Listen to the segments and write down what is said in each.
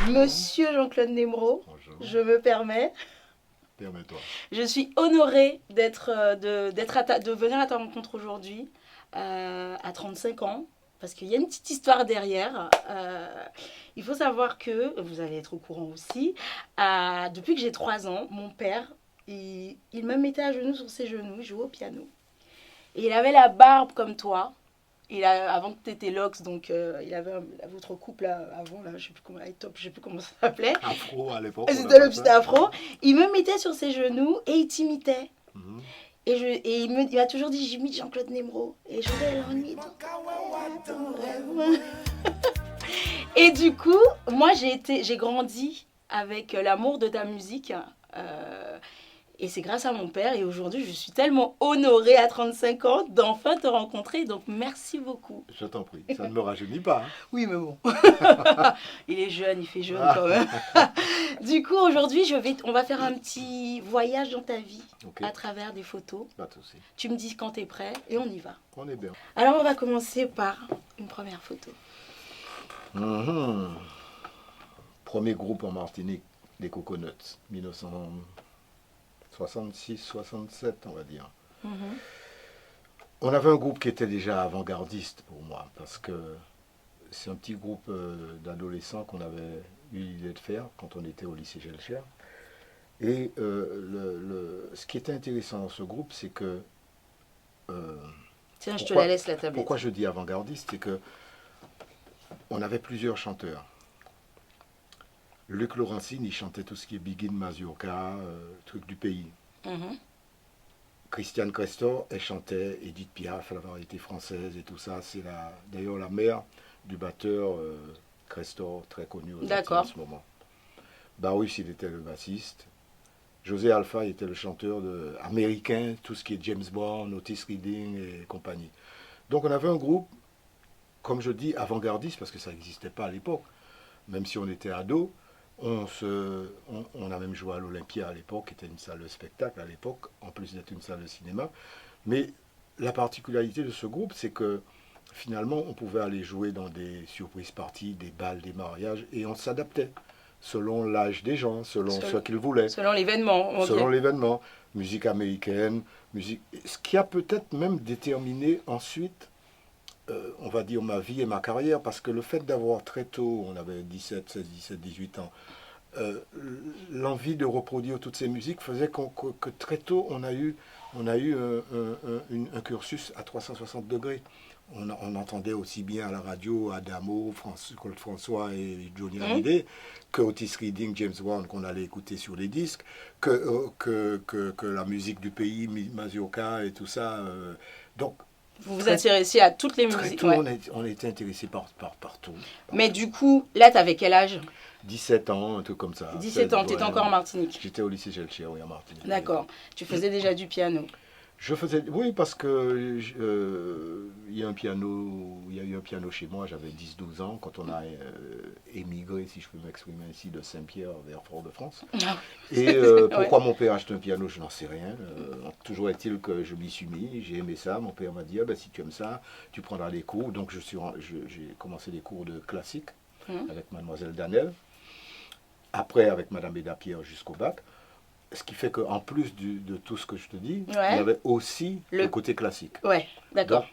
Monsieur Jean-Claude Nemro, Bonjour. je me permets. Permets-toi. Je suis honorée de venir à ta rencontre aujourd'hui, à 35 ans, parce qu'il y a une petite histoire derrière. Il faut savoir que, vous allez être au courant aussi, depuis que j'ai 3 ans, mon père, il me mettait à genoux sur ses genoux, il jouait au piano. Et il avait la barbe comme toi. Avant que tu étais Lox, donc il avait votre couple là, avant, là, je sais plus comment, top, je sais plus comment ça s'appelait. Afro à l'époque. C'était le petit afro. Il me mettait sur ses genoux et il t'imitait. Mhm. Et il m'a toujours dit j'imite Jean-Claude Nemro. Et je vais l'ennuyer. Et du coup, moi j'ai grandi avec l'amour de ta musique. Euh, et c'est grâce à mon père. Et aujourd'hui, je suis tellement honorée à 35 ans d'enfin te rencontrer. Donc merci beaucoup. Je t'en prie, ça ne me rajeunit pas. Hein. Oui, mais bon. Il est jeune, il fait jeune quand même. Du coup, aujourd'hui, on va faire un petit voyage dans ta vie Okay. à travers des photos. Pas de souci. Tu me dis quand tu es prêt et on y va. On est bien. Alors, on va commencer par une première photo. Mhm. Premier groupe en Martinique, les Coconuts, 1966-67, on va dire. Mhm. On avait un groupe qui était déjà avant-gardiste pour moi, parce que c'est un petit groupe d'adolescents qu'on avait eu l'idée de faire quand on était au lycée Gelcher. Et ce qui était intéressant dans ce groupe, c'est que... Tiens, je te la laisse la tablette. Pourquoi je dis avant-gardiste, c'est que on avait plusieurs chanteurs. Luc Laurentine, il chantait tout ce qui est Biguine Mazurka, truc du pays. Mhm. Christiane Crestor, elle chantait Edith Piaf, la variété française et tout ça. C'est d'ailleurs la mère du batteur Crestor, très connu aux Antilles en ce moment. Barus, il était le bassiste. José Alpha, il était le chanteur américain, tout ce qui est James Bond, Otis Redding et compagnie. Donc on avait un groupe, comme je dis, avant-gardiste, parce que ça n'existait pas à l'époque. Même si on était ados, on a même joué à l'Olympia à l'époque, qui était une salle de spectacle à l'époque, en plus d'être une salle de cinéma. Mais la particularité de ce groupe, c'est que finalement, on pouvait aller jouer dans des surprises parties, des balles, des mariages, et on s'adaptait selon l'âge des gens, selon ce qu'ils voulaient. Selon l'événement. Okay. Selon l'événement. Musique américaine, musique... Ce qui a peut-être même déterminé ensuite, on va dire, ma vie et ma carrière, parce que le fait d'avoir très tôt, on avait 17, 16, 17, 18 ans, l'envie de reproduire toutes ces musiques faisait que très tôt, on a eu un cursus à 360 degrés. On entendait aussi bien à la radio Adamo, Claude François et Johnny Hallyday, que Otis Redding, James Brown qu'on allait écouter sur les disques, que la musique du pays, Mazurka et tout ça. Donc, vous vous intéressiez à toutes les musiques. Tôt, ouais. On était intéressés partout. Mais du coup, là, tu avais quel âge? 17 ans, un truc comme ça. 17 ans, tu étais encore en Martinique? J'étais au lycée Gelcher, oui, en Martinique. D'accord. Tu faisais déjà du piano? Oui, parce que il y a eu un piano chez moi, j'avais 10-12 ans, quand on a émigré, si je peux m'exprimer ainsi, de Saint-Pierre vers Fort-de-France. Et pourquoi mon père a acheté un piano, je n'en sais rien. Toujours est-il que je m'y suis mis, j'ai aimé ça. Mon père m'a dit, ah, ben, si tu aimes ça, tu prendras les cours. Donc j'ai commencé les cours de classique avec mademoiselle Danel. Après, avec madame Bédapierre jusqu'au bac. Ce qui fait qu'en plus de tout ce que je te dis, il y avait aussi le côté classique. Ouais, d'accord. Donc,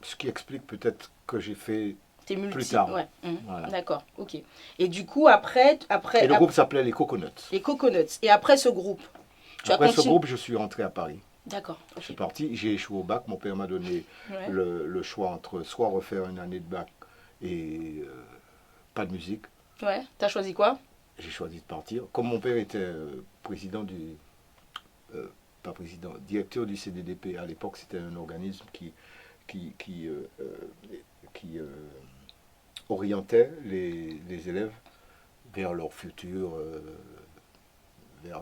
ce qui explique peut-être que j'ai fait plus tard. Ouais. Voilà. D'accord, ok. Et du coup, après... Et le groupe s'appelait les Coconuts. Les Coconuts. Et après ce groupe, après ce groupe, je suis rentré à Paris. D'accord. Okay. Je suis parti, j'ai échoué au bac. Mon père m'a donné le choix entre soit refaire une année de bac et pas de musique. Ouais, t'as choisi quoi? J'ai choisi de partir. Comme mon père était président directeur du CDDP, à l'époque c'était un organisme qui orientait les élèves vers leur futur, vers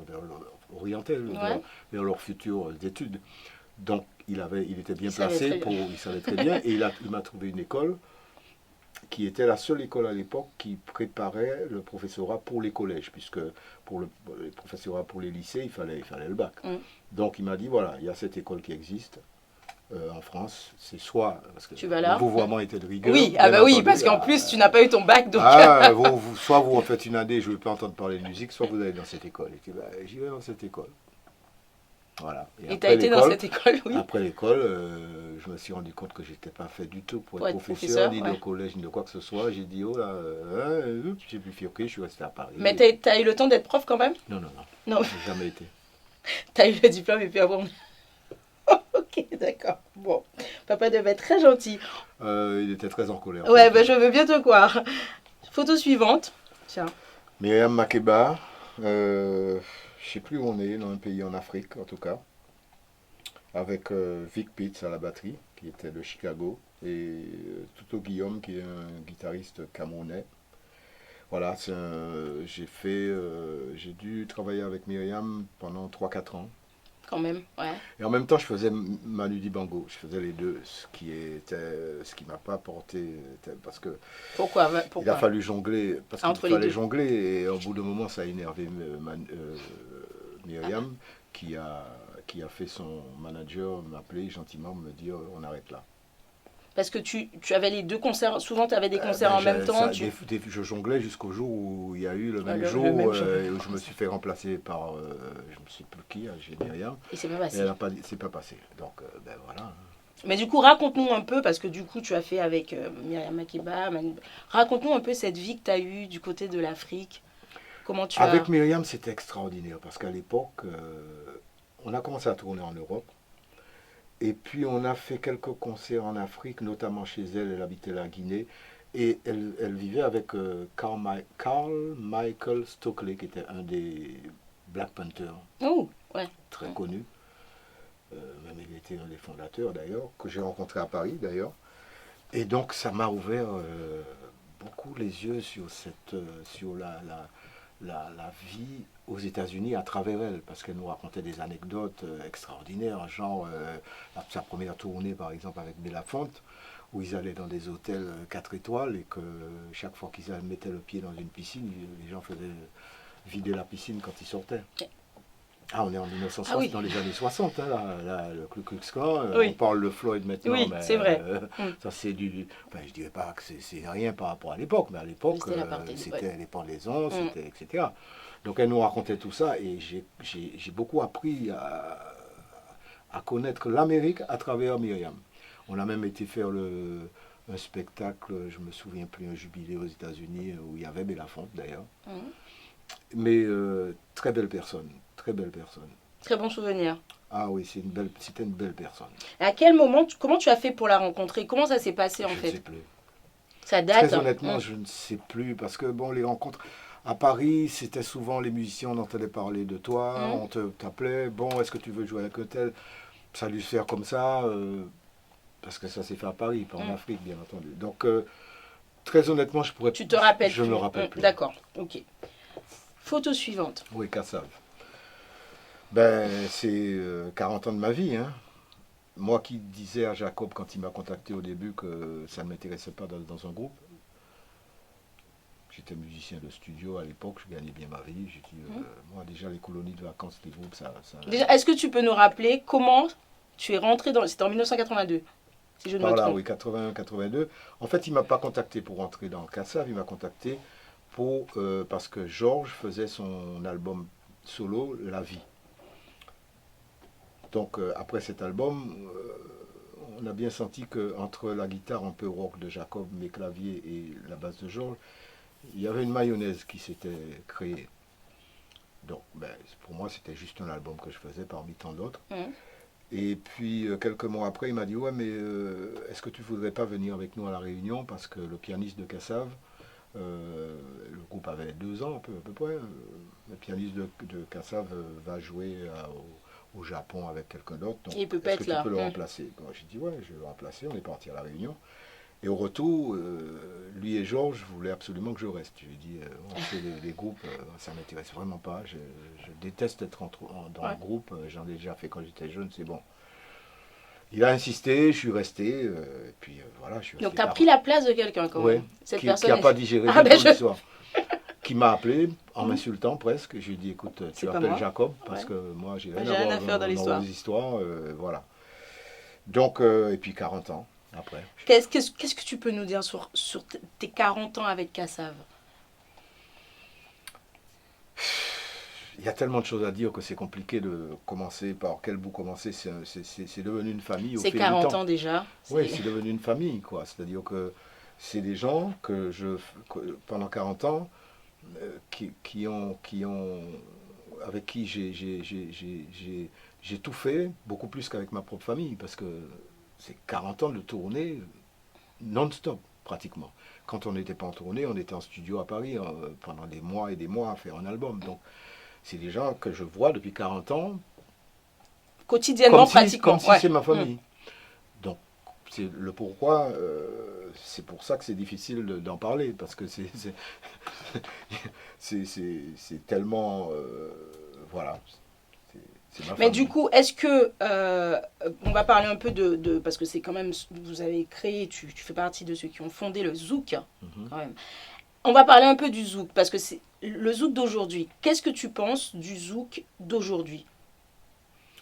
leur futur études. Donc il était bien placé, il savait très bien, et il m'a trouvé une école qui était la seule école à l'époque qui préparait le professorat pour les collèges, puisque pour le professorat pour les lycées, il fallait le bac. Donc il m'a dit, voilà, il y a cette école qui existe, en France, c'est soit parce que tu vas là. le vouvoiement était de rigueur. Oui, oui, parce qu'en plus tu n'as pas eu ton bac, donc. Soit vous refaites une année, je ne veux pas entendre parler de musique, soit vous allez dans cette école. Et j'y vais dans cette école. Voilà. Et tu as été dans cette école, oui. Après l'école, je me suis rendu compte que je n'étais pas fait du tout pour être professeur, ni de collège, ni de quoi que ce soit. J'ai dit, oh là, j'ai bifurqué, je suis resté à Paris. Mais tu as eu le temps d'être prof quand même? Non. Non. J'ai jamais été. Tu as eu le diplôme et puis après... Ok, d'accord. Bon, papa devait être très gentil. Il était très en colère. Ouais, je veux bien te croire. Photo suivante. Tiens. Myriam Makeba, je ne sais plus où on est, dans un pays en Afrique en tout cas, avec Vic Pitts à la batterie, qui était de Chicago, et Tuto Guillaume, qui est un guitariste camerounais. Voilà, j'ai dû travailler avec Myriam pendant 3-4 ans. Quand même, ouais. Et en même temps, je faisais Manu Dibango. Je faisais les deux, ce qui m'a pas apporté, parce que Pourquoi il a fallu jongler, parce entre qu'il fallait jongler, et au bout d'un moment, ça a énervé Myriam, qui a fait son manager m'appeler gentiment, me dire on arrête là. Parce que tu avais les deux concerts, souvent tu avais des concerts en même temps. Je jonglais jusqu'au jour où il y a eu le même jour où je me suis fait remplacer par, je ne sais plus qui, j'ai Myriam. Et c'est pas passé. C'est pas passé. Donc, voilà. Mais du coup, raconte-nous un peu, parce que du coup, tu as fait avec Myriam Makeba. Raconte-nous un peu cette vie que tu as eue du côté de l'Afrique. Comment tu Avec Myriam, c'était extraordinaire, parce qu'à l'époque, on a commencé à tourner en Europe. Et puis on a fait quelques concerts en Afrique, notamment chez elle, elle habitait la Guinée. Et elle vivait avec Carl Michael Stokely, qui était un des Black Panthers. Oh, ouais. Très connu. Même il était un des fondateurs d'ailleurs, que j'ai rencontré à Paris d'ailleurs. Et donc ça m'a ouvert beaucoup les yeux sur la vie aux États-Unis à travers elle, parce qu'elle nous racontait des anecdotes extraordinaires, genre sa première tournée par exemple avec Belafonte, où ils allaient dans des hôtels 4 étoiles et que chaque fois qu'ils mettaient le pied dans une piscine, les gens faisaient vider la piscine quand ils sortaient. Ah, on est en 1960, dans les années 60, hein, le Ku Klux Klan, on parle de Floyd maintenant, oui, mais c'est vrai. Ça c'est enfin, je dirais pas que c'est rien par rapport à l'époque, mais à l'époque c'était les pendaisons, c'était etc. Donc elle nous racontait tout ça et j'ai beaucoup appris à connaître l'Amérique à travers Myriam. On a même été faire un spectacle, je me souviens plus, un jubilé aux États-Unis où il y avait Belafonte d'ailleurs. Mais très belle personne. Très belle personne. Très bon souvenir. Ah oui, c'était une belle personne. Et à quel moment, comment tu as fait pour la rencontrer? Comment ça s'est passé en fait? Je ne sais plus. Ça date? Très honnêtement, je ne sais plus. Parce que bon, les rencontres à Paris, c'était souvent les musiciens, on entendait parler de toi, on t'appelait, bon, est-ce que tu veux jouer avec un tel? Ça allait se faire comme ça, parce que ça s'est fait à Paris, pas en Afrique, bien entendu. Donc, très honnêtement, je pourrais... Tu te rappelles Je ne me rappelle plus. D'accord, ok. Photo suivante. Oui, Kassav. Ben, c'est 40 ans de ma vie. Hein. Moi qui disais à Jacob quand il m'a contacté au début que ça ne m'intéressait pas dans un groupe. J'étais musicien de studio à l'époque, je gagnais bien ma vie. J'ai dit, moi déjà les colonies de vacances, les groupes, ça... Déjà, est-ce que tu peux nous rappeler comment tu es rentré dans... C'était en 1982, si je ne me trompe. Oui, 81-82. En fait, il ne m'a pas contacté pour rentrer dans Kassav, il m'a contacté parce que Georges faisait son album solo, La Vie. Donc après cet album, on a bien senti qu'entre la guitare un peu rock de Jacob, mes claviers et la basse de Georges, il y avait une mayonnaise qui s'était créée. Donc pour moi c'était juste un album que je faisais parmi tant d'autres. Et puis quelques mois après il m'a dit ouais mais est-ce que tu voudrais pas venir avec nous à la Réunion parce que le pianiste de Kassav, le groupe avait 2 ans à peu près, le pianiste de Kassav va jouer au Japon avec quelqu'un d'autre. Donc, il peut pas être là. Tu peux le remplacer? J'ai dit ouais, je vais le remplacer. On est parti à la Réunion. Et au retour, lui et Georges voulaient absolument que je reste. Je lui ai dit, les groupes, ça ne m'intéresse vraiment pas. Je déteste être dans un groupe. J'en ai déjà fait quand j'étais jeune, c'est bon. Il a insisté, je suis resté. Et puis voilà, je suis resté. Donc tu as pris la place de quelqu'un quand même. Cette personne qui n'a pas digéré l'histoire. Qui m'a appelé en m'insultant presque. Je lui ai dit, écoute, tu appelles Jacob, parce que moi, j'ai rien à faire dans l'histoire. Voilà. Donc, et puis 40 ans après. Qu'est-ce que tu peux nous dire sur tes 40 ans avec Kassav? Il y a tellement de choses à dire que c'est compliqué de commencer par quel bout commencer. C'est devenu une famille au C'est fil du 40 temps. ans déjà. Oui, c'est devenu une famille, quoi. C'est-à-dire que c'est des gens pendant 40 ans, avec qui j'ai tout fait, beaucoup plus qu'avec ma propre famille, parce que c'est 40 ans de tournée non-stop, pratiquement. Quand on n'était pas en tournée, on était en studio à Paris pendant des mois et des mois à faire un album. Donc, c'est des gens que je vois depuis 40 ans. Quotidiennement, pratiquement. Comme si c'est ma famille. Donc, c'est le pourquoi, c'est pour ça que c'est difficile d'en parler, parce que c'est tellement... voilà. Mais du coup, est-ce que... on va parler un peu parce que c'est quand même... Vous avez créé, tu fais partie de ceux qui ont fondé le Zouk, quand même. On va parler un peu du Zouk, parce que c'est le Zouk d'aujourd'hui. Qu'est-ce que tu penses du Zouk d'aujourd'hui?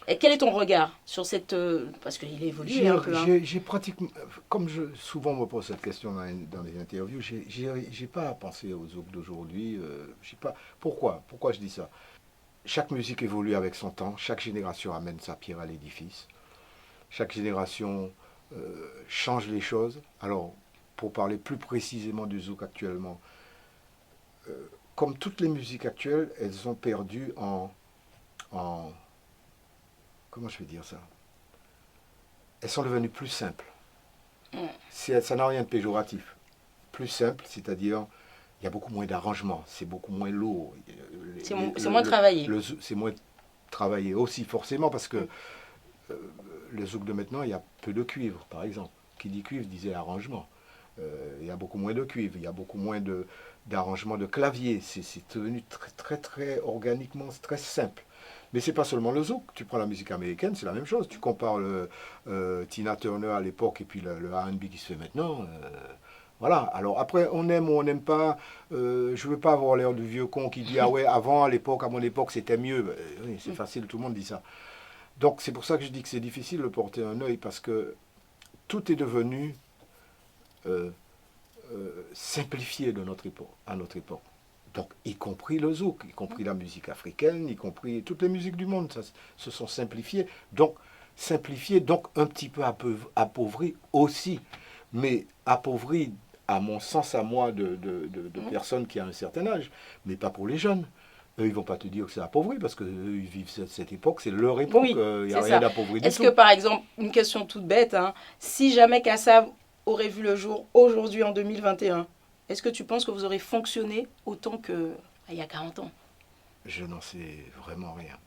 Et quel est ton regard sur cette... parce qu'il évolue un peu. J'ai pratiquement... Comme souvent me pose cette question dans les interviews, j'ai pas pensé au Zouk d'aujourd'hui. Pourquoi je dis ça? Chaque musique évolue avec son temps, chaque génération amène sa pierre à l'édifice, chaque génération change les choses. Alors, pour parler plus précisément du Zouk actuellement, comme toutes les musiques actuelles, elles ont perdu en comment je vais dire ça? Elles sont devenues plus simples. Ça n'a rien de péjoratif. Plus simple, c'est-à-dire il y a beaucoup moins d'arrangements, c'est beaucoup moins lourd. C'est moins travaillé. C'est moins travaillé aussi, forcément, parce que le zouk de maintenant, il y a peu de cuivre, par exemple. Qui dit cuivre disait arrangement. Il y a beaucoup moins de cuivre, il y a beaucoup moins d'arrangements de clavier. C'est devenu très, très, très organiquement, très simple. Mais c'est pas seulement le zouk. Tu prends la musique américaine, c'est la même chose. Tu compares Tina Turner à l'époque et puis le R&B qui se fait maintenant. Voilà. Alors après, on aime ou on n'aime pas. Je veux pas avoir l'air du vieux con qui dit ah ouais, avant, à mon époque, c'était mieux. Oui, c'est facile, tout le monde dit ça. Donc c'est pour ça que je dis que c'est difficile de porter un œil parce que tout est devenu simplifié à notre époque. Donc, y compris le zouk, y compris la musique africaine, y compris toutes les musiques du monde, ça se sont simplifiées. Donc, un petit peu appauvri aussi. Mais appauvri, à mon sens, à moi, de personnes qui ont un certain âge, mais pas pour les jeunes. Eux, ils ne vont pas te dire que c'est appauvri parce qu'eux, ils vivent cette époque, c'est leur époque, il n'y a rien d'appauvri du tout. Est-ce que, par exemple, une question toute bête, hein, si jamais Kassav aurait vu le jour aujourd'hui en 2021, est-ce que tu penses que vous aurez fonctionné autant qu'il y a 40 ans? Je n'en sais vraiment rien.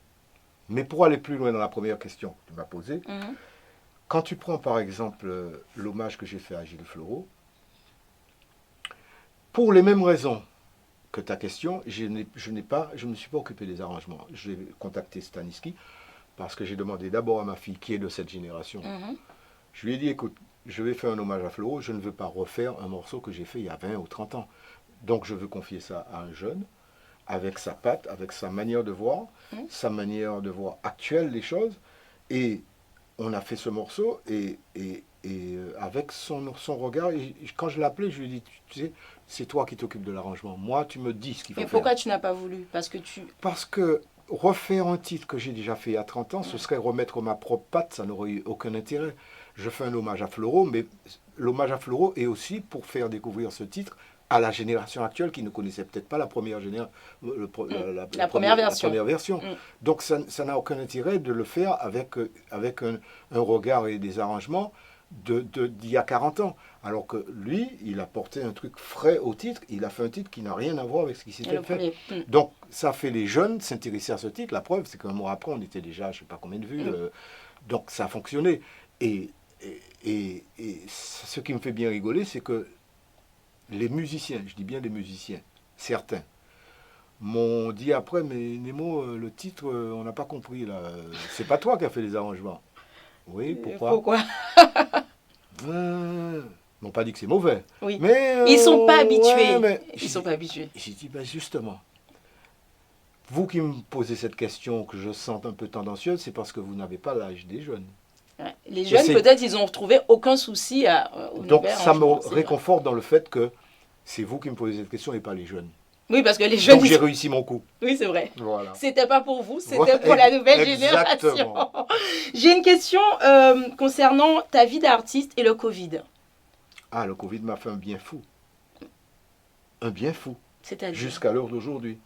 Mais pour aller plus loin dans la première question que tu m'as posée, quand tu prends par exemple l'hommage que j'ai fait à Gilles Fleureau, pour les mêmes raisons que ta question, je ne me suis pas occupé des arrangements. J'ai contacté Staniski parce que j'ai demandé d'abord à ma fille qui est de cette génération. Je lui ai dit, écoute, je vais faire un hommage à Fleureau, je ne veux pas refaire un morceau que j'ai fait il y a 20 ou 30 ans. Donc je veux confier ça à un jeune, avec sa patte, avec sa manière de voir, sa manière de voir actuelle les choses. Et on a fait ce morceau et avec son regard, et quand je l'ai appelé, je lui ai dit, tu sais, c'est toi qui t'occupes de l'arrangement. Moi, tu me dis ce qu'il faut faire. Mais pourquoi tu n'as pas voulu? Parce que refaire un titre que j'ai déjà fait il y a 30 ans, ce serait remettre ma propre patte, ça n'aurait eu aucun intérêt. Je fais un hommage à Fleureau, mais l'hommage à Fleureau est aussi pour faire découvrir ce titre à la génération actuelle qui ne connaissait peut-être pas la première la première version. Donc ça n'a aucun intérêt de le faire avec un regard et des arrangements d'il y a 40 ans. Alors que lui, il a porté un truc frais au titre, il a fait un titre qui n'a rien à voir avec ce qui s'était fait. Donc ça fait les jeunes s'intéresser à ce titre. La preuve, c'est qu'un mois après, on était déjà, je ne sais pas combien de vues. Donc ça a fonctionné. Et ce qui me fait bien rigoler, c'est que les musiciens, je dis bien les musiciens, certains, m'ont dit après, mais Nemo, le titre, on n'a pas compris là. C'est pas toi qui as fait les arrangements. Oui, pourquoi Ils m'ont pas dit que c'est mauvais. Oui. Mais ils sont pas habitués. Ils sont pas habitués. J'ai dit, ben justement, vous qui me posez cette question que je sens un peu tendancieuse, c'est parce que vous n'avez pas l'âge des jeunes. Ouais. Les jeunes, peut-être, ils n'ont trouvé aucun souci au Donc, Nevers, ça me réconforte dans le fait que c'est vous qui me posez cette question et pas les jeunes. Oui, parce que les jeunes... Donc, j'ai réussi mon coup. Oui, c'est vrai. Voilà. C'était pas pour vous, c'était pour la nouvelle génération. J'ai une question concernant ta vie d'artiste et le Covid. Ah, le Covid m'a fait un bien fou. Un bien fou. C'est-à-dire jusqu'à l'heure d'aujourd'hui.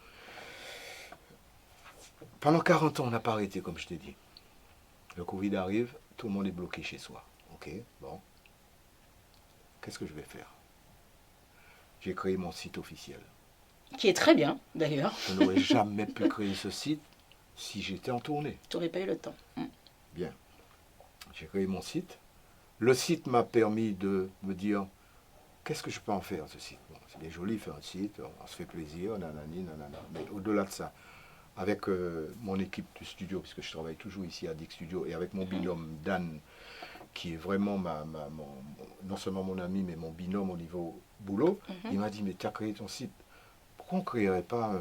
Pendant 40 ans, on n'a pas arrêté, comme je t'ai dit. Le Covid arrive, tout le monde est bloqué chez soi. Ok, bon. Qu'est-ce que je vais faire? J'ai créé mon site officiel. Qui est très bien, d'ailleurs. Je n'aurais jamais pu créer ce site si j'étais en tournée. Tu n'aurais pas eu le temps. Bien. J'ai créé mon site. Le site m'a permis de me dire, qu'est-ce que je peux en faire, ce site? Bon, c'est bien joli, faire un site, on se fait plaisir, nanani, nanana. Mais au-delà de ça, avec mon équipe du studio, puisque je travaille toujours ici à Dick Studio, et avec mon binôme Dan, qui est vraiment non seulement mon ami, mais mon binôme au niveau boulot, il m'a dit, mais tu as créé ton site, pourquoi on ne créerait pas,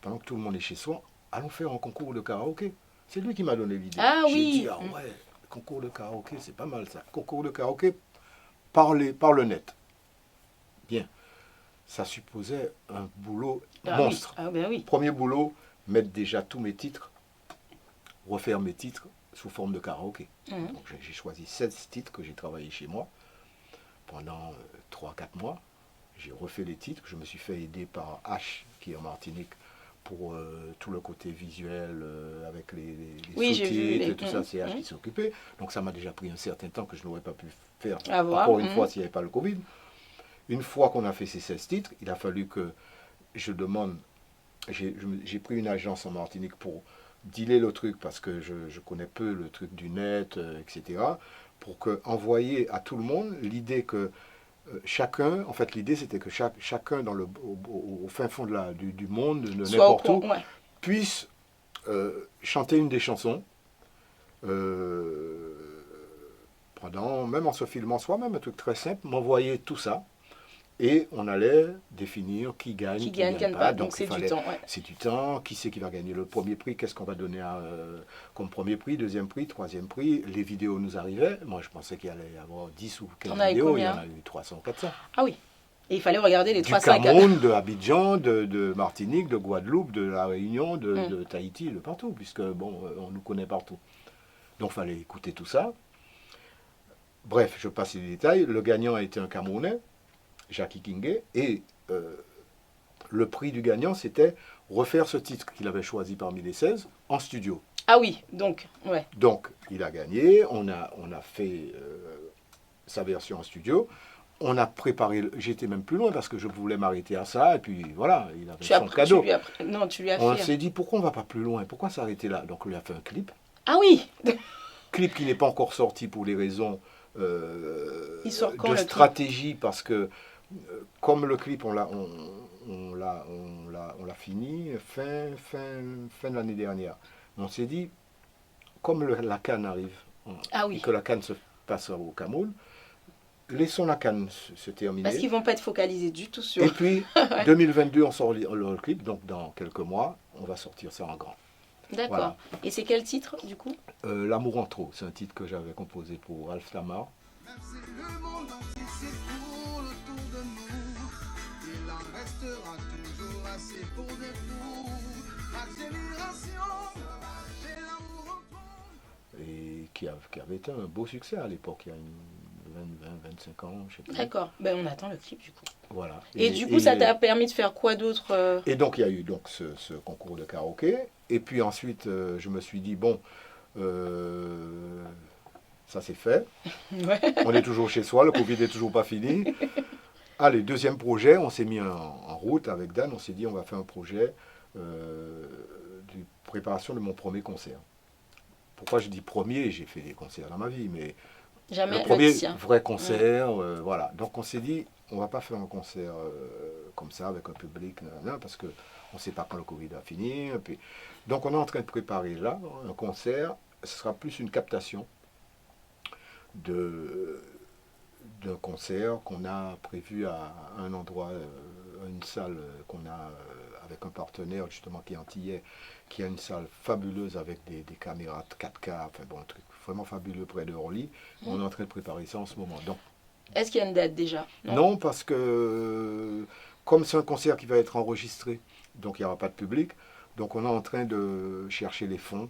pendant que tout le monde est chez soi, allons faire un concours de karaoké? C'est lui qui m'a donné l'idée. Ah J'ai oui. dit, ah ouais, concours de karaoké, c'est pas mal ça. Concours de karaoké par le net. Bien. Ça supposait un boulot monstre. Oui. Ah ben oui. Premier boulot, mettre déjà tous mes titres, refaire mes titres sous forme de karaoké. Donc j'ai choisi 16 titres que j'ai travaillé chez moi pendant 3-4 mois. J'ai refait les titres, je me suis fait aider par H, qui est en Martinique, pour tout le côté visuel, avec les sous-titres et tout ça, c'est H qui s'est occupé. Donc ça m'a déjà pris un certain temps que je n'aurais pas pu faire, encore une fois, s'il n'y avait pas le Covid. Une fois qu'on a fait ces 16 titres, il a fallu que je demande, j'ai pris une agence en Martinique pour dealer le truc, parce que je connais peu le truc du net, etc., pour envoyer à tout le monde l'idée que chacun, en fait l'idée c'était que chacun au fin fond du monde, de n'importe où, puisse chanter une des chansons, même en se filmant soi-même, un truc très simple, m'envoyer tout ça. Et on allait définir qui gagne, qui gagne pas. Donc c'est du temps. Ouais. C'est du temps. Qui c'est qui va gagner le premier prix? Qu'est-ce qu'on va donner comme premier prix, deuxième prix, troisième prix? Les vidéos nous arrivaient. Moi, je pensais qu'il allait y avoir 10 ou 15 vidéos. Il y en a eu 300, 400. Ah oui. Et il fallait regarder les 300. Du Cameroun, de Abidjan, de Martinique, de Guadeloupe, de La Réunion, de Tahiti, de partout, puisque bon, on nous connaît partout. Donc il fallait écouter tout ça. Bref, je passe les détails. Le gagnant a été un Camerounais, Jackie Kingé, et le prix du gagnant, c'était refaire ce titre qu'il avait choisi parmi les 16 en studio. Ah oui, donc, ouais. Donc, il a gagné, on a fait sa version en studio, on a préparé, j'étais même plus loin parce que je voulais m'arrêter à ça, et puis voilà, il avait son cadeau. Tu lui as on s'est dit, pourquoi on ne va pas plus loin? Pourquoi s'arrêter là? Donc, on lui a fait un clip. Ah oui. Clip qui n'est pas encore sorti pour les raisons il sort quand, de stratégie, parce que comme le clip, on l'a fini fin de l'année dernière. On s'est dit, comme la CAN arrive, et que la CAN se passe au Cameroun, laissons la CAN se terminer. Parce qu'ils ne vont pas être focalisés du tout sur... Et puis, 2022, on sort le clip, donc dans quelques mois, on va sortir ça en grand. D'accord. Voilà. Et c'est quel titre, du coup? L'amour en trop, c'est un titre que j'avais composé pour Ralph Tamar. Même si le monde entier s'écoule autour de nous, il en restera toujours assez pour des fous. Ma génération, j'ai l'amour en trop. Et qui avait été un beau succès à l'époque, il y a 25 ans, je sais pas. D'accord, ben, on attend le clip du coup. Voilà. Et du coup, ça t'a permis de faire quoi d'autre? Et donc, il y a eu donc, ce concours de karaoké. Et puis ensuite, je me suis dit, bon, ça c'est fait. Ouais. On est toujours chez soi, le Covid n'est toujours pas fini. Allez, deuxième projet, on s'est mis en route avec Dan, on s'est dit, on va faire un projet de préparation de mon premier concert. Pourquoi je dis premier? J'ai fait des concerts dans ma vie, mais jamais le premier vrai concert, voilà. Donc on s'est dit, on ne va pas faire un concert comme ça, avec un public, parce qu'on ne sait pas quand le Covid va finir. Puis... Donc on est en train de préparer là, un concert, ce sera plus une captation d'un concert qu'on a prévu à un endroit, une salle qu'on a avec un partenaire justement qui est antillais, qui a une salle fabuleuse avec des caméras 4K, enfin bon, un truc vraiment fabuleux près de Orly. On est en train de préparer ça en ce moment. Donc, est-ce qu'il y a une date déjà? non, parce que comme c'est un concert qui va être enregistré, donc il n'y aura pas de public, donc on est en train de chercher les fonds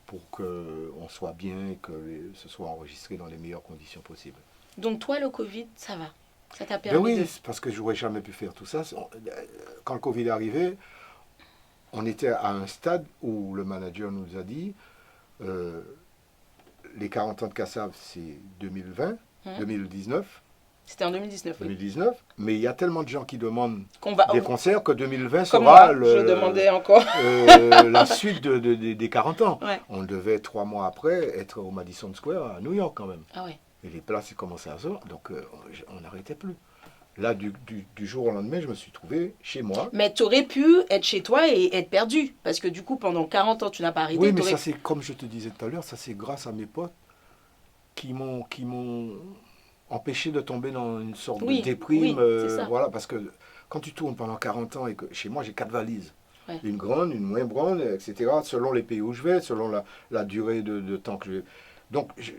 pour qu'on soit bien et que ce soit enregistré dans les meilleures conditions possibles. Donc toi, le Covid, ça va? Ça t'a Ben permis oui, de... parce que je n'aurais jamais pu faire tout ça. Quand le Covid est arrivé, on était à un stade où le manager nous a dit euh, les 40 ans de Kassav, c'est 2020, 2019. C'était en 2019, oui. 2019, mais il y a tellement de gens qui demandent Qu'on va... des concerts que 2020 Comme sera moi, je demandais encore. la suite des 40 ans. Ouais. On devait 3 mois après être au Madison Square à New York quand même. Ah ouais. Et les places commençaient à sortir, donc on n'arrêtait plus. Là, du jour au lendemain, je me suis trouvé chez moi. Mais tu aurais pu être chez toi et être perdu. Parce que du coup, pendant 40 ans, tu n'as pas arrêté. Oui, mais ça, c'est comme je te disais tout à l'heure, ça, c'est grâce à mes potes qui m'ont empêché de tomber dans une sorte de déprime. C'est ça. Voilà, parce que quand tu tournes pendant 40 ans et que chez moi, j'ai 4 valises. Ouais. Une grande, une moins grande, etc. Selon les pays où je vais, selon la durée de temps que je vais. Donc, je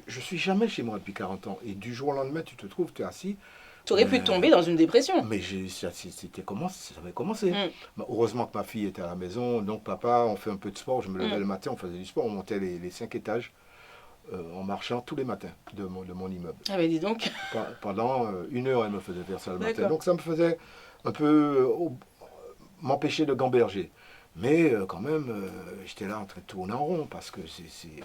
ne suis jamais chez moi depuis 40 ans. Et du jour au lendemain, tu te trouves, tu es assis. Tu aurais pu tomber dans une dépression. Mais ça avait commencé. Heureusement que ma fille était à la maison. Donc, papa, on fait un peu de sport. Je me levais le matin, on faisait du sport. On montait les 5 étages en marchant tous les matins de mon immeuble. Ah ben dis donc. Pendant 1 heure, elle me faisait faire ça le matin. Donc, ça me faisait un peu m'empêcher de gamberger. Mais quand même, j'étais là en train de tourner en rond parce que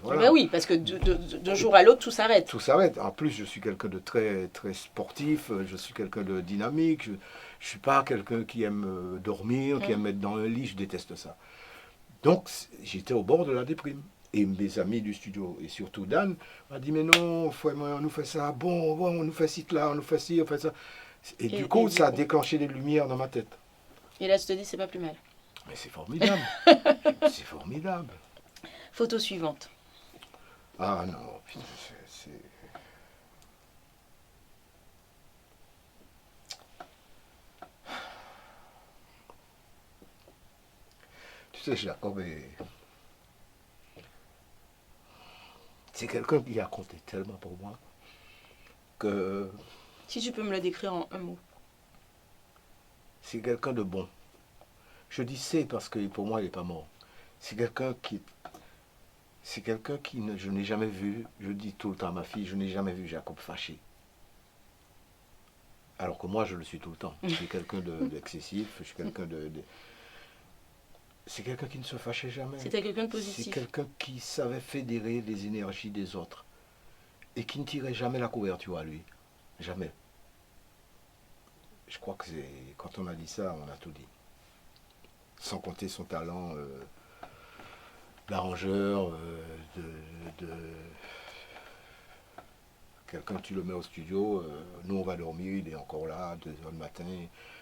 voilà. Ben oui, parce que d'un jour à l'autre, tout s'arrête. Tout s'arrête. En plus, je suis quelqu'un de très, très sportif, je suis quelqu'un de dynamique, je ne suis pas quelqu'un qui aime dormir, qui aime être dans un lit, je déteste ça. Donc, j'étais au bord de la déprime. Et mes amis du studio, et surtout Dan, m'a dit, mais non, on nous fait ça, bon, on nous fait ci, là, on nous fait ci, on fait ça. Et du coup, ça a déclenché des lumières dans ma tête. Et là, tu te dis, c'est pas plus mal. Mais c'est formidable. C'est formidable. Photo suivante. Ah non, putain, c'est... Tu sais, Jacob, c'est quelqu'un qui a compté tellement pour moi que... Si tu peux me le décrire en un mot. C'est quelqu'un de bon. Je dis c'est parce que pour moi, il n'est pas mort. C'est quelqu'un qui je n'ai jamais vu, je dis tout le temps à ma fille, je n'ai jamais vu Jacob fâché. Alors que moi, je le suis tout le temps. Je suis quelqu'un d'excessif, je suis quelqu'un c'est quelqu'un qui ne se fâchait jamais. C'était quelqu'un de positif. C'est quelqu'un qui savait fédérer les énergies des autres et qui ne tirait jamais la couverture à lui. Jamais. Je crois que quand on a dit ça, on a tout dit. Sans compter son talent d'arrangeur, quelqu'un tu le mets au studio, nous on va dormir, il est encore là, 2 heures du matin,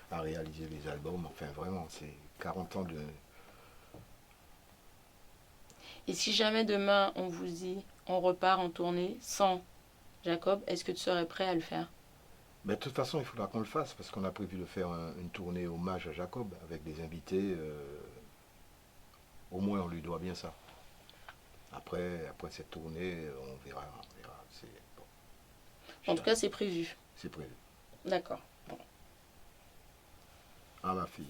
à réaliser les albums. Enfin vraiment, c'est 40 ans de... Et si jamais demain on vous dit, on repart en tournée sans Jacob, est-ce que tu serais prêt à le faire? Mais de toute façon, il faudra qu'on le fasse, parce qu'on a prévu de faire une tournée hommage à Jacob, avec des invités. Au moins, on lui doit bien ça. Après cette tournée, on verra. Bon. En tout cas, c'est prévu. C'est prévu. D'accord. Bon. Ah, ma fille.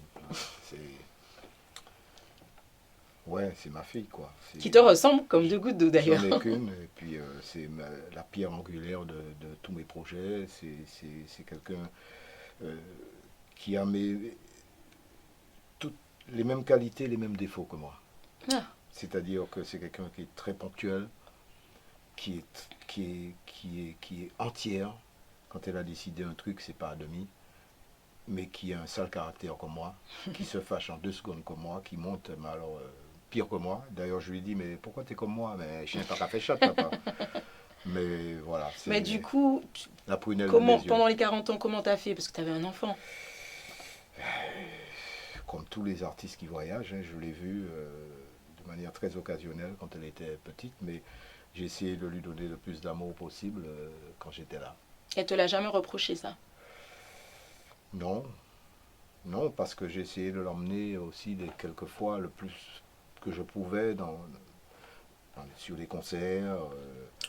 Ouais, c'est ma fille, quoi. Qui te ressemble comme 2 gouttes d'eau, d'ailleurs. J'en ai qu'une, et puis c'est la pierre angulaire de tous mes projets. C'est quelqu'un qui a toutes les mêmes qualités, les mêmes défauts que moi. Ah. C'est-à-dire que c'est quelqu'un qui est très ponctuel, qui est entière. Quand elle a décidé un truc, c'est pas à demi. Mais qui a un sale caractère comme moi, qui se fâche en 2 secondes comme moi, qui monte, mais alors pire que moi. D'ailleurs, je lui dis, mais pourquoi t'es comme moi? Mais je n'ai pas fait chat, papa. Mais voilà. Mais du coup, la prunelle pendant les 40 ans, comment t'as fait? Parce que t'avais un enfant. Comme tous les artistes qui voyagent, hein, je l'ai vue de manière très occasionnelle quand elle était petite, mais j'ai essayé de lui donner le plus d'amour possible quand j'étais là. Elle te l'a jamais reproché, ça? Non, parce que j'ai essayé de l'emmener aussi quelquefois le plus que je pouvais sur des concerts.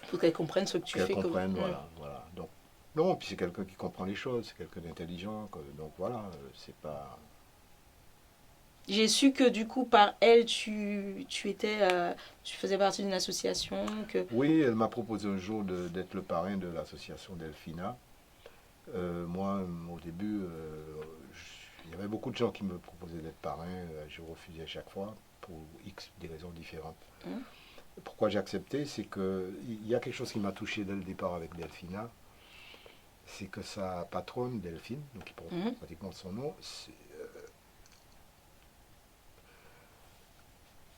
Il faut qu'elle comprenne ce que tu fais. Qu'elle comprenne, voilà. Donc, non, puis c'est quelqu'un qui comprend les choses, c'est quelqu'un d'intelligent. Donc voilà, c'est pas... J'ai su que du coup, par elle, tu faisais partie d'une association. Oui, elle m'a proposé un jour d'être le parrain de l'association Delphina. Moi, au début, il y avait beaucoup de gens qui me proposaient d'être parrain. Je refusais à chaque fois pour X, des raisons différentes. Pourquoi j'ai accepté, c'est qu'il y a quelque chose qui m'a touché dès le départ avec Delphina. C'est que sa patronne, Delphine, donc qui porte pratiquement son nom,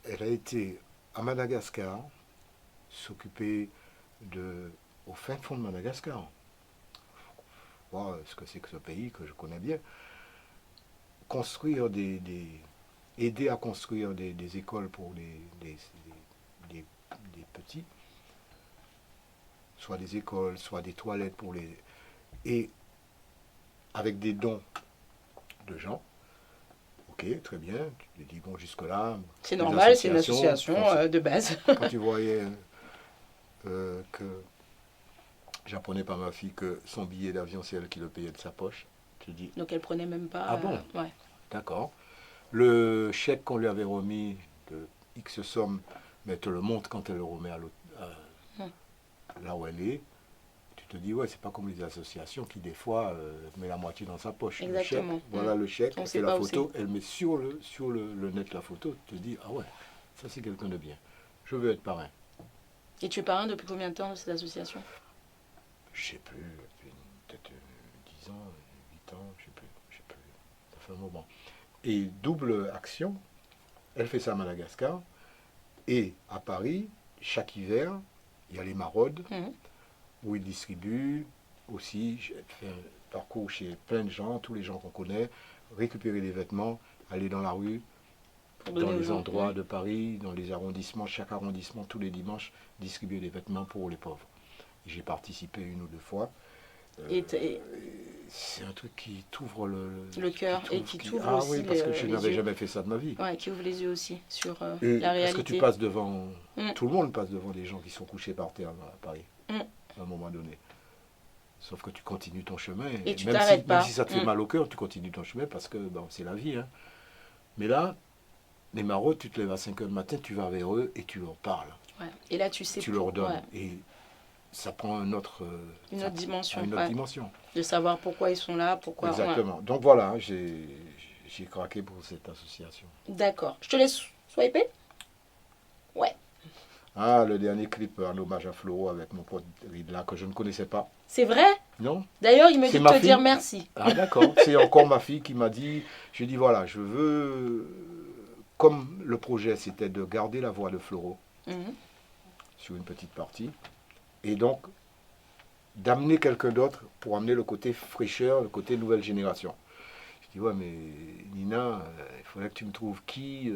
elle a été à Madagascar s'occuper au fin fond de Madagascar. Voir ce que c'est que ce pays que je connais bien. Construire aider à construire des écoles pour des petits, soit des écoles, soit des toilettes pour les... Et avec des dons de gens. Ok, très bien, tu te dis, bon, jusque-là... C'est normal, c'est une association de base. Quand tu voyais que j'apprenais par ma fille que son billet d'avion, c'est elle qui le payait de sa poche, tu dis... Donc elle prenait même pas... Ah bon ouais. D'accord. Le chèque qu'on lui avait remis de X somme, mais elle te le montre quand elle le remet là où elle est. Tu te dis, ouais, c'est pas comme les associations qui, des fois, met la moitié dans sa poche. Exactement. Le chèque, voilà le chèque, on elle fait la photo, aussi. elle met sur le net la photo, tu te dis, ah ouais, ça c'est quelqu'un de bien. Je veux être parrain. Et tu es parrain depuis combien de temps de cette association? Je sais plus, peut-être 10 ans, 8 ans, je sais plus. Ça fait un moment. Et double action, elle fait ça à Madagascar, et à Paris, chaque hiver, il y a les maraudes, où ils distribuent aussi, je fais un parcours chez plein de gens, tous les gens qu'on connaît, récupérer des vêtements, aller dans la rue, dans les endroits de Paris, dans les arrondissements, chaque arrondissement, tous les dimanches, distribuer des vêtements pour les pauvres. J'ai participé 1 ou 2 fois. C'est un truc qui t'ouvre le cœur et qui t'ouvre aussi oui, parce que je n'avais jamais fait ça de ma vie. Ouais, qui ouvre les yeux aussi sur la réalité. Parce que tu passes devant, tout le monde passe devant des gens qui sont couchés par terre à Paris, à un moment donné. Sauf que tu continues ton chemin. Et tu t'arrêtes pas. Même si ça te fait mal au cœur, tu continues ton chemin parce que c'est la vie. Hein. Mais là, les maraudes, tu te lèves à 5 h du matin, tu vas vers eux et tu leur parles. Ouais. Et là, tu sais tu leur donnes. Ouais. Et ça prend une autre dimension. Dimension. De savoir pourquoi ils sont là, pourquoi... Exactement. Ouais. Donc voilà, j'ai craqué pour cette association. D'accord. Je te laisse swiper. Ouais. Ah, le dernier clip, un hommage à Floro avec mon pote Ridla, que je ne connaissais pas. C'est vrai? Non. D'ailleurs, il me dit de te dire merci. Ah d'accord, c'est encore ma fille qui m'a dit, je dis voilà, je veux, comme le projet c'était de garder la voix de Floro sur une petite partie, et donc d'amener quelqu'un d'autre pour amener le côté fraîcheur, le côté nouvelle génération. Je dis ouais mais Nina, il faudrait que tu me trouves qui,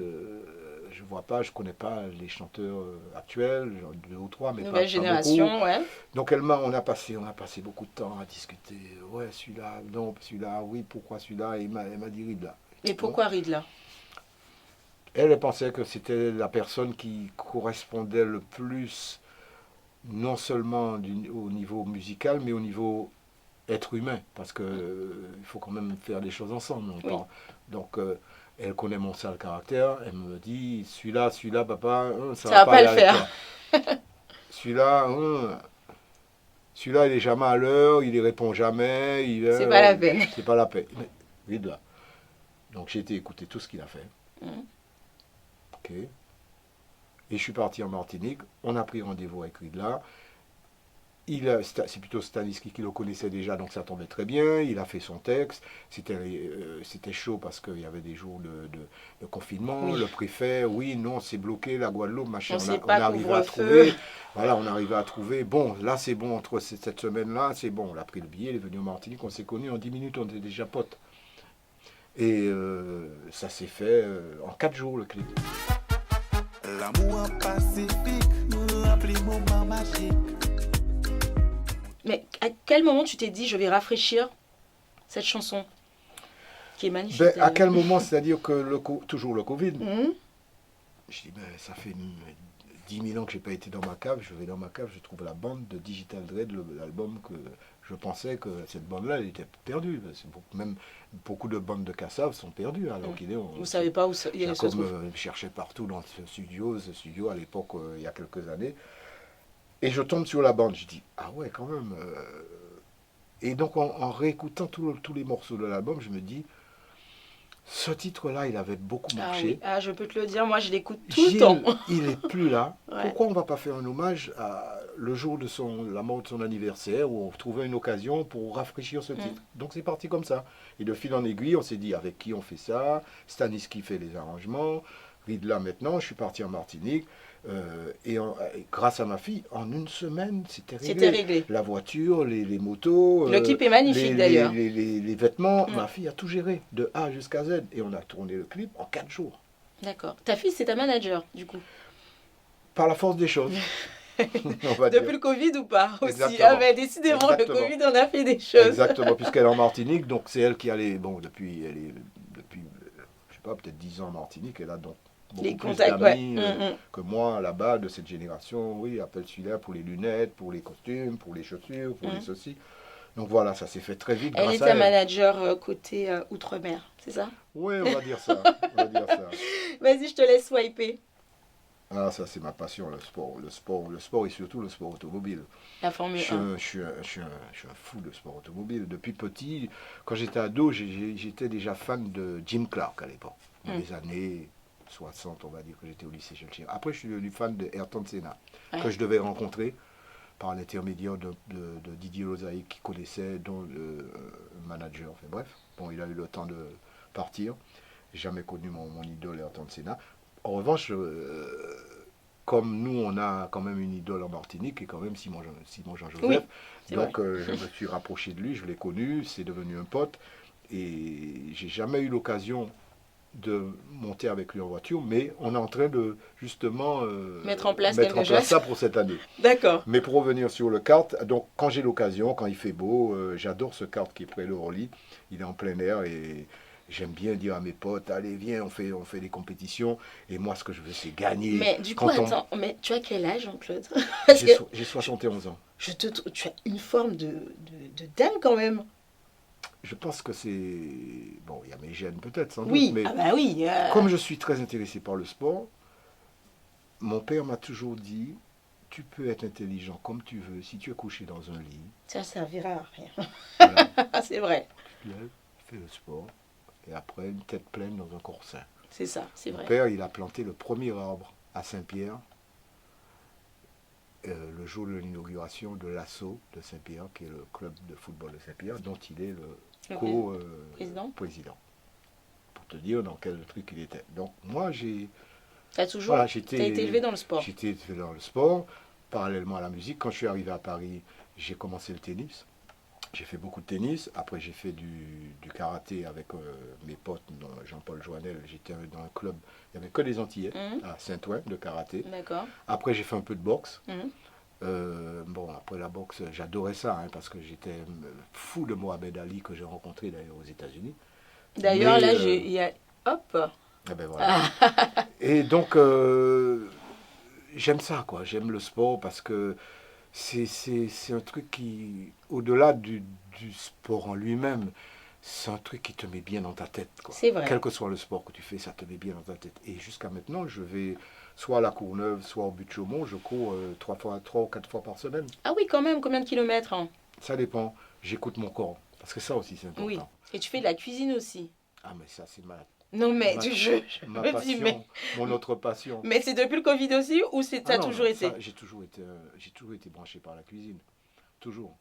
je vois pas, je connais pas les chanteurs actuels, genre 2 ou 3, mais nouvelle génération, beaucoup. Ouais. Donc on a passé beaucoup de temps à discuter. Ouais, celui-là, non, celui-là, oui, pourquoi celui-là? Et elle m'a dit Ridla. Et pourquoi Ridla? Elle pensait que c'était la personne qui correspondait le plus, non seulement au niveau musical, mais au niveau être humain, parce que il faut quand même faire des choses ensemble. Donc, elle connaît mon sale caractère, elle me dit, celui-là, papa, ça va pas le faire. Celui-là, il est jamais à l'heure, il ne répond jamais. C'est pas la peine. C'est pas la peine. Vite là. Donc j'ai été écouter tout ce qu'il a fait. Ok. Et je suis parti en Martinique. On a pris rendez-vous avec Ridla. C'est plutôt Stanisky qui le connaissait déjà, donc ça tombait très bien. Il a fait son texte. C'était chaud parce qu'il y avait des jours de confinement. Oui. Le préfet, oui, non, c'est bloqué, la Guadeloupe, machin. On arrivait à trouver. Voilà, on arrivait à trouver. Bon, là, c'est bon, entre cette semaine-là, c'est bon. On a pris le billet, il est venu en Martinique, on s'est connus. En 10 minutes, on était déjà potes. Et ça s'est fait en 4 jours, le clip. L'amour pacifique nous rappelle moment magique. Mais à quel moment tu t'es dit, je vais rafraîchir cette chanson qui est magnifique? À quel moment? C'est-à-dire que toujours le Covid. Je dis, ça fait 10 000 ans que je n'ai pas été dans ma cave, je vais dans ma cave, je trouve la bande de Digital Dread, l'album que je pensais que cette bande-là, elle était perdue. Même beaucoup de bandes de Kassav sont perdues. Alors qu'il est, Vous ne savez pas où il se trouve. Je cherchais partout dans ce studio à l'époque, il y a quelques années. Et je tombe sur la bande, je dis, ah ouais, quand même. Et donc, en réécoutant tous les morceaux de l'album, je me dis, ce titre-là, il avait beaucoup marché. Ah oui, je peux te le dire, moi je l'écoute tout le temps. Il n'est plus là. Ouais. Pourquoi on ne va pas faire un hommage le jour de la mort de son anniversaire, où on trouvait une occasion pour rafraîchir ce titre. Donc c'est parti comme ça. Et de fil en aiguille, on s'est dit, avec qui on fait ça? Stanis qui fait les arrangements. Ridla maintenant, je suis parti en Martinique. Et grâce à ma fille, en une semaine, c'était réglé. La voiture, les motos. Le clip est magnifique d'ailleurs. Les vêtements, ma fille a tout géré, de A jusqu'à Z. Et on a tourné le clip en 4 jours. D'accord. Ta fille, c'est ta manager, du coup? Par la force des choses. Depuis le Covid ou pas aussi? Exactement. Ah ben décidément, Exactement. le Covid, on a fait des choses. Exactement, puisqu'elle est en Martinique, donc c'est elle qui allait, depuis, je sais pas, peut-être 10 ans en Martinique, elle a donc beaucoup les plus contacts, d'amis que moi là-bas, de cette génération. Oui, appelle celui-là pour les lunettes, pour les costumes, pour les chaussures, pour les ceci. Donc voilà, ça s'est fait très vite. Elle est ta manager côté Outre-mer, c'est ça? Oui, on va dire ça. Vas-y, je te laisse swiper. Ah, ça c'est ma passion, le sport et surtout le sport automobile. La Formule 1. Je suis un fou de sport automobile. Depuis petit, quand j'étais ado, j'étais déjà fan de Jim Clark à l'époque. Dans les années 60, on va dire que j'étais au lycée Chelsea. Après, je suis devenu fan de Ayrton Senna, que je devais rencontrer par l'intermédiaire de Didier Lozaï, qui connaissait, dont le manager. Enfin, bref, bon, il a eu le temps de partir. J'ai jamais connu mon idole Ayrton Senna. En revanche, comme nous, on a quand même une idole en Martinique, et quand même Simon Jean-Joseph. Oui, donc, je me suis rapproché de lui, je l'ai connu, c'est devenu un pote. Et j'ai jamais eu l'occasion de monter avec lui en voiture, mais on est en train de justement mettre en place ça pour cette année. D'accord. Mais pour revenir sur le kart, donc quand j'ai l'occasion, quand il fait beau, j'adore ce kart qui est près de Orly. Il est en plein air et j'aime bien dire à mes potes, allez viens, on fait des compétitions. Et moi ce que je veux c'est gagner. Mais du coup, attends, mais tu as quel âge, Jean-Claude? J'ai 71 ans. Tu as une forme de dame quand même. Je pense que c'est... Bon, il y a mes gènes peut-être, sans doute, mais oui. Comme je suis très intéressé par le sport, mon père m'a toujours dit, tu peux être intelligent comme tu veux, si tu es couché dans un lit. Ça servira à rien. Voilà. C'est vrai. Tu te lèves, fais le sport, et après une tête pleine dans un corps sain. C'est ça, c'est vrai. Mon père, il a planté le premier arbre à Saint-Pierre, le jour de l'inauguration de l'ASSO de Saint-Pierre, qui est le club de football de Saint-Pierre, dont il est le président. Pour te dire dans quel truc il était. Donc moi j'ai... T'as été élevé dans le sport. J'ai été élevé dans le sport, parallèlement à la musique. Quand je suis arrivé à Paris, j'ai commencé le tennis. J'ai fait beaucoup de tennis. Après j'ai fait du karaté avec mes potes, Jean-Paul Joannel. J'étais dans un club, il n'y avait que des Antillais à Saint-Ouen de karaté. D'accord. Après j'ai fait un peu de boxe. Bon, après la boxe, j'adorais ça, parce que j'étais fou de Mohamed Ali, que j'ai rencontré d'ailleurs aux États-Unis. D'ailleurs, là, il y a... Hop. Et ben voilà. Et donc, j'aime ça, quoi. J'aime le sport parce que c'est un truc qui, au-delà du sport en lui-même, c'est un truc qui te met bien dans ta tête, quoi. C'est vrai. Quel que soit le sport que tu fais, ça te met bien dans ta tête. Et jusqu'à maintenant, je vais... soit à la Courneuve, soit au but de Chaumont, je cours 3 ou 4 fois par semaine. Ah oui, quand même, combien de kilomètres Ça dépend, j'écoute mon corps, parce que ça aussi c'est important. Oui, et tu fais de la cuisine aussi. Ah mais ça c'est Non mais, ma passion, mon autre passion. Mais c'est depuis le Covid aussi, ou ça a toujours été? J'ai toujours été branché par la cuisine, toujours.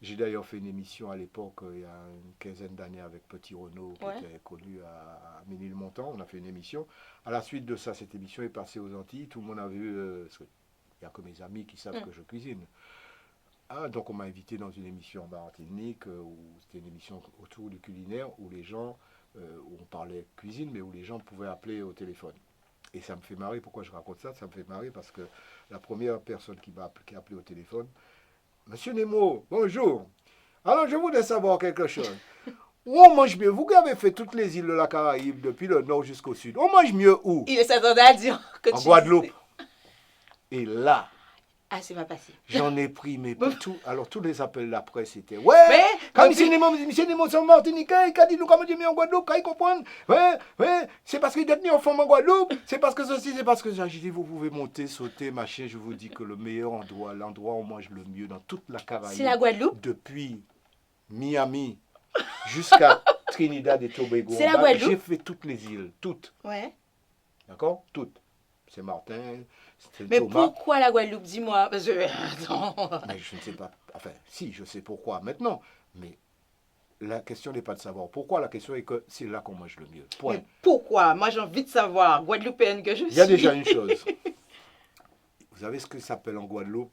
J'ai d'ailleurs fait une émission à l'époque, il y a une quinzaine d'années, avec Petit Renaud, qui était connu à Ménilmontant. On a fait une émission. À la suite de ça, cette émission est passée aux Antilles. Tout le monde a vu, parce qu'il n'y a que mes amis qui savent que je cuisine. Donc on m'a invité dans une émission en Martinique, où c'était une émission autour du culinaire, où les gens, où on parlait cuisine, mais où les gens pouvaient appeler au téléphone. Et ça me fait marrer. Pourquoi je raconte ça? Ça me fait marrer parce que la première personne qui a appelé au téléphone, Monsieur Nemo, bonjour. Alors, je voudrais savoir quelque chose. Où on mange mieux? Vous qui avez fait toutes les îles de la Caraïbe, depuis le nord jusqu'au sud, on mange mieux où? Il s'attendait à dire que en Guadeloupe. Et là, Ah, c'est pas passé. j'en ai pris, mais tout. Alors, tous les appels de la presse étaient. Mais, Ouais, quand mais- monsieur Nemo sont martiniquais, qu'a dit nous, comme dit en Guadeloupe, quand ils comprennent. Ouais, c'est parce qu'il est détenu en forme en Guadeloupe, c'est parce que ceci, c'est parce que ça. J'ai dit, vous pouvez monter, sauter, machin. Je vous dis que le meilleur endroit, l'endroit où on mange le mieux dans toute la Caraïbe. C'est la Guadeloupe. Depuis Miami jusqu'à Trinidad et Tobago. C'est la Guadeloupe. J'ai fait toutes les îles, toutes. Ouais. D'accord? Toutes. C'est Martin, c'est Mais Thomas. pourquoi la Guadeloupe? Dis-moi. Parce que... Attends. Mais je ne sais pas. Enfin, si, je sais pourquoi maintenant. Mais la question n'est pas de savoir pourquoi. La question est que c'est là qu'on mange le mieux. Point. Mais pourquoi? Moi, j'ai envie de savoir. Guadeloupéenne que je suis. Il y a déjà une chose. Vous savez ce que ça s'appelle en Guadeloupe?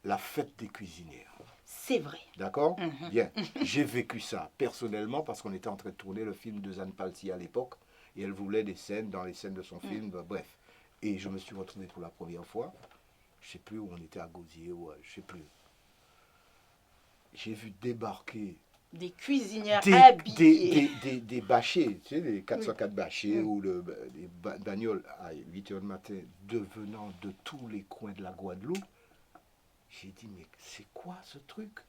La fête des cuisinières. C'est vrai. D'accord? Bien. J'ai vécu ça personnellement parce qu'on était en train de tourner le film de Zane Palti à l'époque. Et elle voulait des scènes dans les scènes de son film. Bref. Et je me suis retrouvé pour la première fois. Je ne sais plus où on était à Gauzier ou je ne sais plus. J'ai vu débarquer Des cuisinières habillées. des bâchers, tu sais, les 404 bâchers ou les bagnoles à 8 h du matin devenant de tous les coins de la Guadeloupe. J'ai dit, mais c'est quoi ce truc?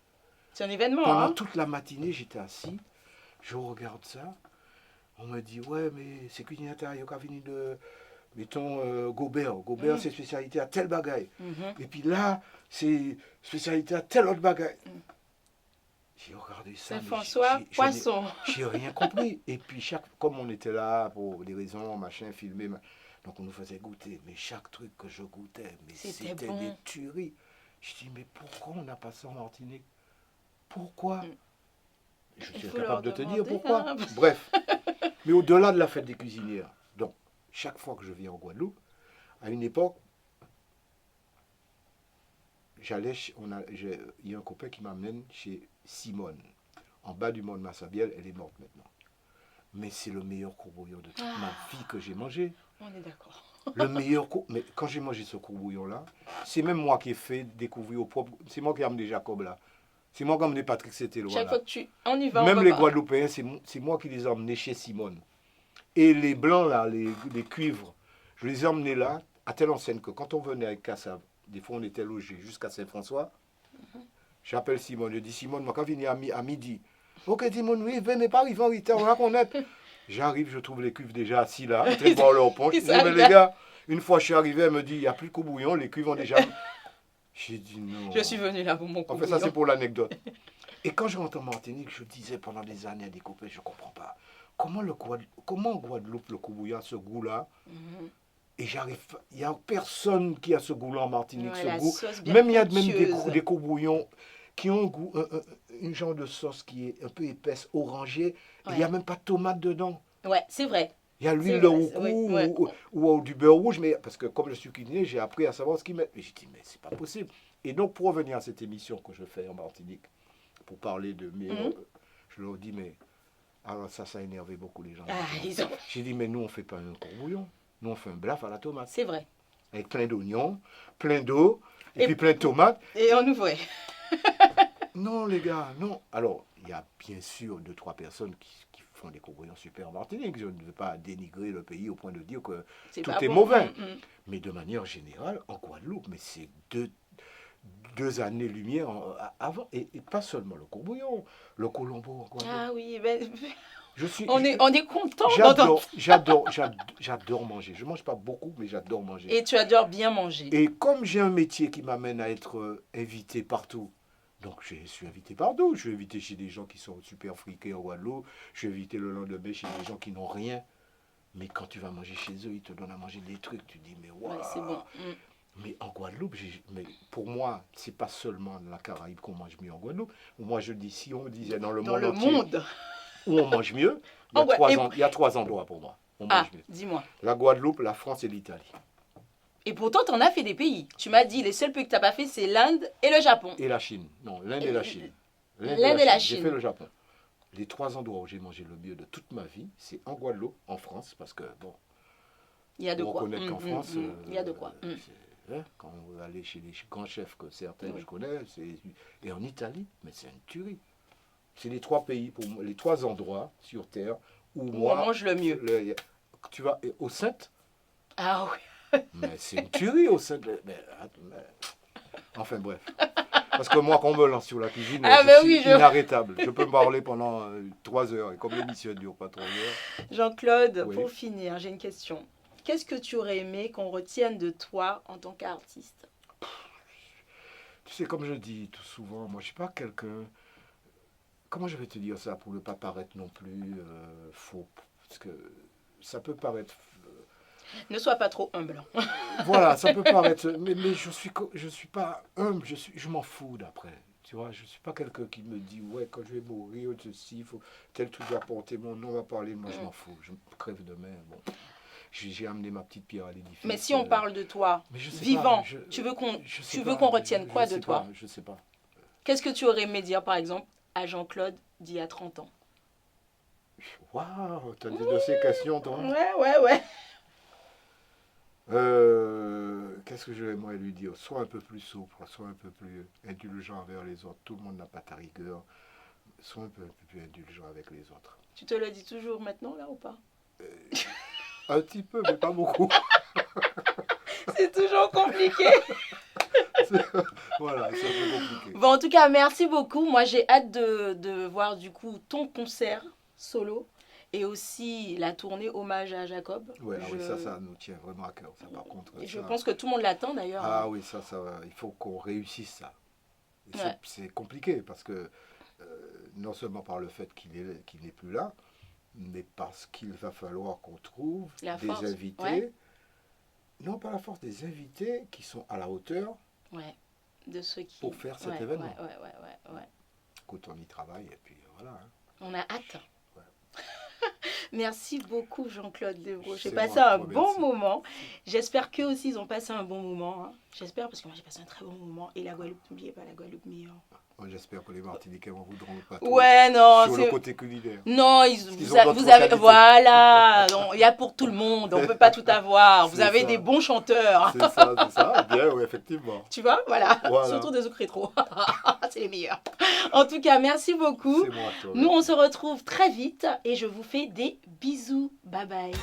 C'est un événement, Pendant hein? toute la matinée, j'étais assis, je regarde ça, on me dit, ouais, mais c'est cuisinière, il y a qu'à venir de, mettons, Gobert. Gobert, c'est spécialité à tel bagaille. Et puis là, c'est spécialité à tel autre bagaille. J'ai regardé ça. Saint-François, poisson. J'ai rien compris. Et puis, comme on était là pour des raisons, machin, filmer, donc on nous faisait goûter. Mais chaque truc que je goûtais, mais c'était bon. des tueries. Je dis, mais pourquoi on n'a pas ça en Martinique? Pourquoi? Je suis incapable de te dire pourquoi. Hein. Bref. Mais au-delà de la fête des cuisinières, donc, chaque fois que je viens en Guadeloupe, à une époque, il y a un copain qui m'amène chez Simone, en bas du mont de Massabielle. Elle est morte maintenant. Mais c'est le meilleur courbouillon de toute ma vie que j'ai mangé. On est d'accord. Le meilleur Mais quand j'ai mangé ce courbouillon-là, c'est même moi qui ai fait découvrir au propre. C'est moi qui ai amené Jacob là. C'est moi qui ai amené Patrick C'était Chaque fois que tu... On y va, même on les va pas. Guadeloupéens, c'est moi qui les ai emmenés chez Simone. Et les blancs là, les cuivres, je les ai emmenés là, à telle enseigne que quand on venait avec Kassav, des fois on était logés jusqu'à Saint-François. J'appelle Simone, je dis Simone, moi quand je viens à midi. Ok Simone, oui, venez pas arriver en retard, on va connaître. J'arrive, je trouve les cuivres déjà assis là, en train de boire leur punch. Je dis, mais les gars, une fois je suis arrivé, elle me dit, il n'y a plus de courbouillon, les cuivres ont déjà... J'ai dit non. Je suis venu là pour mon En courbouillon. fait, ça c'est pour l'anecdote. Et quand je rentre en Martinique, je disais pendant des années à des copains, je ne comprends pas. Comment en Guadeloupe, le courbouillon a ce goût-là? Et il n'y a personne qui a ce goût-là en Martinique, Ouais, ce goût. Même il y a même des courbouillons qui ont un goût, une genre de sauce qui est un peu épaisse, orangée. Il n'y a même pas de tomate dedans. Ouais, c'est vrai. Il y a l'huile de roucou ou du beurre rouge, mais parce que comme je suis cuisinier, j'ai appris à savoir ce qu'ils mettent. Mais j'ai dit, mais c'est pas possible. Et donc, pour revenir à cette émission que je fais en Martinique, pour parler de mes... je leur dis, mais... Alors ça a énervé beaucoup les gens. J'ai dit, mais nous, on ne fait pas un courbouillon. Nous, on fait un blaf à la tomate. C'est vrai. Avec plein d'oignons, plein d'eau, et puis plein de tomates. Et on ouvrait. Non, les gars, non. Alors, il y a bien sûr 2-3 personnes qui font des courbouillons super en Martinique. Je ne veux pas dénigrer le pays au point de dire que tout est mauvais. Mais de manière générale, en Guadeloupe, mais c'est deux années-lumière avant. Et pas seulement le courbouillon, le colombo en Guadeloupe. Ah oui, ben... On est content. J'adore manger. Je ne mange pas beaucoup, mais j'adore manger. Et tu adores bien manger. Et comme j'ai un métier qui m'amène à être invité partout, donc je suis invité partout. Je suis invité chez des gens qui sont super friqués en Guadeloupe. Je suis invité le lendemain chez des gens qui n'ont rien. Mais quand tu vas manger chez eux, ils te donnent à manger des trucs. Tu dis, mais waouh, ouais, c'est bon. Mais en Guadeloupe, mais pour moi, c'est pas seulement la Caraïbe qu'on mange mieux en Guadeloupe. Moi, je dis, si on me disait dans le monde entier, où on mange mieux, il y a 3 endroits pour moi. On mange mieux. Dis-moi. La Guadeloupe, la France et l'Italie. Et pourtant, tu en as fait des pays. Tu m'as dit, les seuls pays que tu n'as pas fait, c'est l'Inde et le Japon. Et la Chine. Non, l'Inde et la Chine. L'Inde et la Chine. J'ai fait le Japon. Les 3 endroits où j'ai mangé le mieux de toute ma vie, c'est en Guadeloupe, en France, parce que, bon, il y a de quoi. Reconnaître qu'en France, il y a de quoi. Quand on va aller chez les grands chefs que certains je connais, et enItalie, mais c'est une tuerie. C'est les 3 pays, pour moi, les 3 endroits sur Terre où on mange le mieux. Tu vas au Sainte. Ah oui. Mais c'est une tuerie au sein de... Enfin bref. Parce que moi, quand on me lance sur la cuisine, je suis inarrêtable. Je peux me parler pendant 3 heures. Et comme l'émission ne dure pas 3 heures... Jean-Claude, pour finir, j'ai une question. Qu'est-ce que tu aurais aimé qu'on retienne de toi en tant qu'artiste? Tu sais, comme je dis tout souvent, moi, je ne suis pas quelqu'un... Comment je vais te dire ça pour ne pas paraître non plus faux? Parce que ça peut paraître... Ne sois pas trop humble. Voilà, ça peut paraître... Mais je suis pas humble, je m'en fous d'après. Tu vois, je ne suis pas quelqu'un qui me dit, ouais, quand je vais mourir, il faut tel truc va porter mon nom, va parler, moi je m'en fous. Je crève demain, bon. J'ai amené ma petite pierre à l'édifice. Mais si on parle de toi, vivant, tu veux qu'on retienne quoi de toi? Je ne sais pas. Qu'est-ce que tu aurais aimé dire, par exemple, à Jean-Claude d'il y a 30 ans? Waouh, tu as de ces questions, toi? Ouais. Qu'est-ce que j'aimerais lui dire? Sois un peu plus souple, sois un peu plus indulgent envers les autres. Tout le monde n'a pas ta rigueur. Sois un peu plus indulgent avec les autres. Tu te le dis toujours maintenant, là, ou pas? Un petit peu, mais pas beaucoup. C'est toujours compliqué. Voilà, c'est un peu compliqué. Bon, en tout cas, merci beaucoup. Moi, j'ai hâte de voir, du coup, ton concert solo. Et aussi la tournée hommage à Jacob. Ouais, oui, ça nous tient vraiment à cœur. Ça, par contre, et je pense que tout le monde l'attend d'ailleurs. Ah oui, ça, il faut qu'on réussisse ça. C'est compliqué parce que non seulement par le fait qu'il n'est plus là, mais parce qu'il va falloir qu'on trouve des invités. Ouais. Non, pas la force, des invités qui sont à la hauteur de ceux qui... pour faire cet événement. Ouais. Écoute, on y travaille et puis voilà. Hein. On a hâte. Merci beaucoup Jean-Claude Levrault. J'ai passé un bon moment. J'espère qu'eux aussi ils ont passé un bon moment. Hein. J'espère parce que moi j'ai passé un très bon moment. Et la Guadeloupe, n'oubliez pas la Guadeloupe meilleure. J'espère que les Martiniquais vont vous drôler pas sur le côté culinaire. Non, vous avez... Voilà, il y a pour tout le monde. On ne peut pas tout avoir. Vous avez des bons chanteurs. C'est ça. Bien, oui, effectivement. Tu vois, voilà. Surtout des zouk rétro. C'est les meilleurs. En tout cas, merci beaucoup. C'est moi, toi. Nous, on se retrouve très vite et je vous fais des bisous. Bye bye.